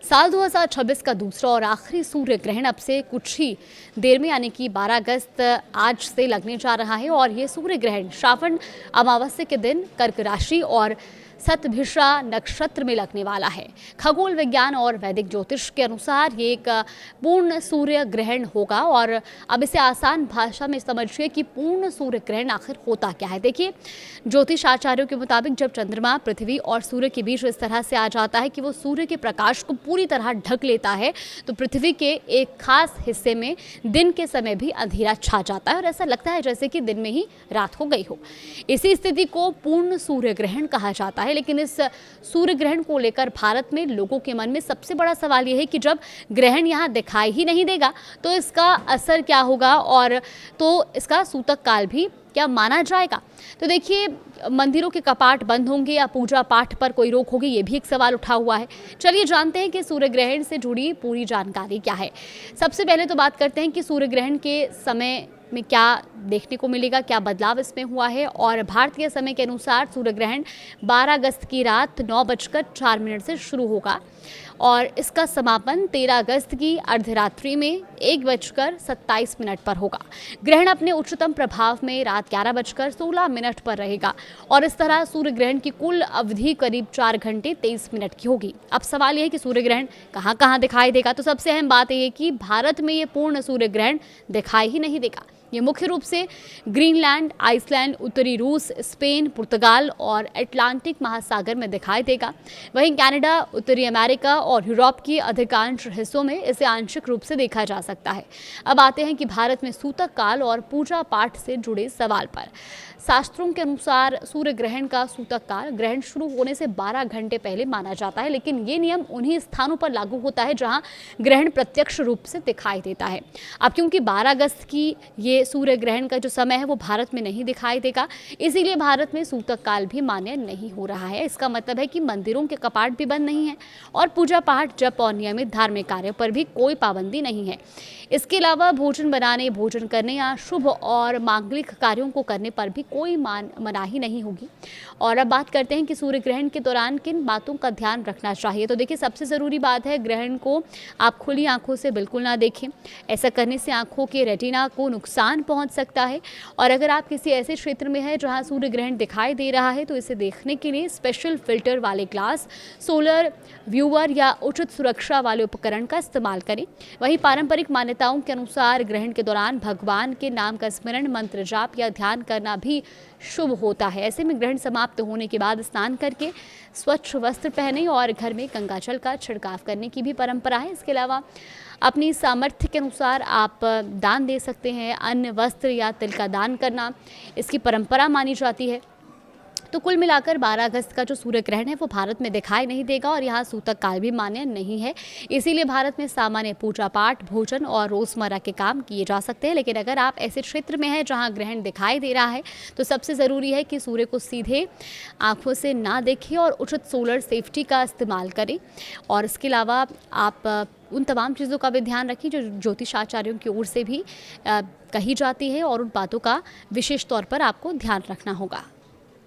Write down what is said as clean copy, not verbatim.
साल 2026 का दूसरा और आखिरी सूर्य ग्रहण अब से कुछ ही देर में यानी कि 12 अगस्त आज से लगने जा रहा है और ये सूर्य ग्रहण श्रावण अमावस्या के दिन कर्क राशि और शतभिषा नक्षत्र में लगने वाला है। खगोल विज्ञान और वैदिक ज्योतिष के अनुसार ये एक पूर्ण सूर्य ग्रहण होगा और अब इसे आसान भाषा में समझिए कि पूर्ण सूर्य ग्रहण आखिर होता क्या है। देखिए, ज्योतिष आचार्यों के मुताबिक जब चंद्रमा पृथ्वी और सूर्य के बीच इस तरह से आ जाता है कि वो सूर्य के प्रकाश को पूरी तरह ढक लेता है, तो पृथ्वी के एक खास हिस्से में दिन के समय भी अंधेरा छा जाता है और ऐसा लगता है जैसे कि दिन में ही रात हो गई हो। इसी स्थिति को पूर्ण सूर्य ग्रहण कहा जाता है। लेकिन इस सूर्य ग्रहण को लेकर भारत में लोगों के मन में सबसे बड़ा सवाल यह है कि जब ग्रहण यहाँ दिखाई ही नहीं देगा तो इसका असर क्या होगा और तो इसका सूतक काल भी क्या माना जाएगा। तो देखिए, मंदिरों के कपाट बंद होंगे या पूजा पाठ पर कोई रोक होगी, ये भी एक सवाल उठा हुआ है। चलिए जानते हैं कि सूर्य ग्रहण से जुड़ी पूरी जानकारी क्या है। सबसे पहले तो बात करते हैं कि सूर्य ग्रहण के समय में क्या देखने को मिलेगा, क्या बदलाव इसमें हुआ है। और भारतीय समय के अनुसार सूर्य ग्रहण 12 अगस्त की रात 9:04 से शुरू होगा और इसका समापन 13 अगस्त की अर्धरात्रि में 1:27 पर होगा। ग्रहण अपने उच्चतम प्रभाव में रात 11:16 पर रहेगा और इस तरह सूर्य ग्रहण की कुल अवधि करीब 4 घंटे 23 मिनट की होगी। अब सवाल यह है कि सूर्य ग्रहण कहाँ कहाँ दिखाई देगा। तो सबसे अहम बात यह है कि भारत में ये पूर्ण सूर्य ग्रहण दिखाई ही नहीं देगा। ये मुख्य रूप से ग्रीनलैंड, आइसलैंड, उत्तरी रूस, स्पेन, पुर्तगाल और अटलांटिक महासागर में दिखाई देगा। वहीं कनाडा, उत्तरी अमेरिका और यूरोप के अधिकांश हिस्सों में इसे आंशिक रूप से देखा जा सकता है। अब आते हैं कि भारत में सूतक काल और पूजा पाठ से जुड़े सवाल पर। शास्त्रों के अनुसार सूर्य ग्रहण का सूतक काल ग्रहण शुरू होने से 12 घंटे पहले माना जाता है, लेकिन ये नियम उन्हीं स्थानों पर लागू होता है जहां ग्रहण प्रत्यक्ष रूप से दिखाई देता है। अब क्योंकि 12 अगस्त की ये सूर्य ग्रहण का जो समय है वो भारत में नहीं दिखाई देगा, इसीलिए भारत में सूतक काल भी मान्य नहीं हो रहा है। इसका मतलब है कि मंदिरों के कपाट भी बंद नहीं है और पूजा पाठ, जप और नियमित धार्मिक कार्यों पर भी कोई पाबंदी नहीं है। इसके अलावा भोजन बनाने, भोजन करने या शुभ और मांगलिक कार्यों को करने पर भी कोई मनाही नहीं होगी। और अब बात करते हैं कि सूर्य ग्रहण के दौरान किन बातों का ध्यान रखना चाहिए। तो देखिए, सबसे ज़रूरी बात है ग्रहण को आप खुली आंखों से बिल्कुल ना देखें। ऐसा करने से आंखों के रेटिना को नुकसान पहुंच सकता है और अगर आप किसी ऐसे क्षेत्र में हैं जहां सूर्य ग्रहण दिखाई दे रहा है तो इसे देखने के लिए स्पेशल फिल्टर वाले ग्लास, सोलर व्यूअर या उचित सुरक्षा वाले उपकरण का इस्तेमाल करें। वहीं पारंपरिक मान्यताओं के अनुसार ग्रहण के दौरान भगवान के नाम का स्मरण, मंत्र जाप या ध्यान करना भी शुभ होता है। ऐसे में ग्रहण समाप्त होने के बाद स्नान करके स्वच्छ वस्त्र पहने और घर में गंगाजल का छिड़काव करने की भी परंपरा है। इसके अलावा अपनी सामर्थ्य के अनुसार आप दान दे सकते हैं। अन्न, वस्त्र या तिल का दान करना इसकी परंपरा मानी जाती है। तो कुल मिलाकर 12 अगस्त का जो सूर्य ग्रहण है वो भारत में दिखाई नहीं देगा और यहाँ सूतक काल भी मान्य नहीं है। इसीलिए भारत में सामान्य पूजा पाठ, भोजन और रोज़मर्रा के काम किए जा सकते हैं। लेकिन अगर आप ऐसे क्षेत्र में हैं जहाँ ग्रहण दिखाई दे रहा है तो सबसे ज़रूरी है कि सूर्य को सीधे आँखों से ना देखें और उचित सोलर सेफ्टी का इस्तेमाल करें। और इसके अलावा आप उन तमाम चीज़ों का भी ध्यान रखें जो ज्योतिष आचार्यों की ओर से भी कही जाती है और उन बातों का विशेष तौर पर आपको ध्यान रखना होगा।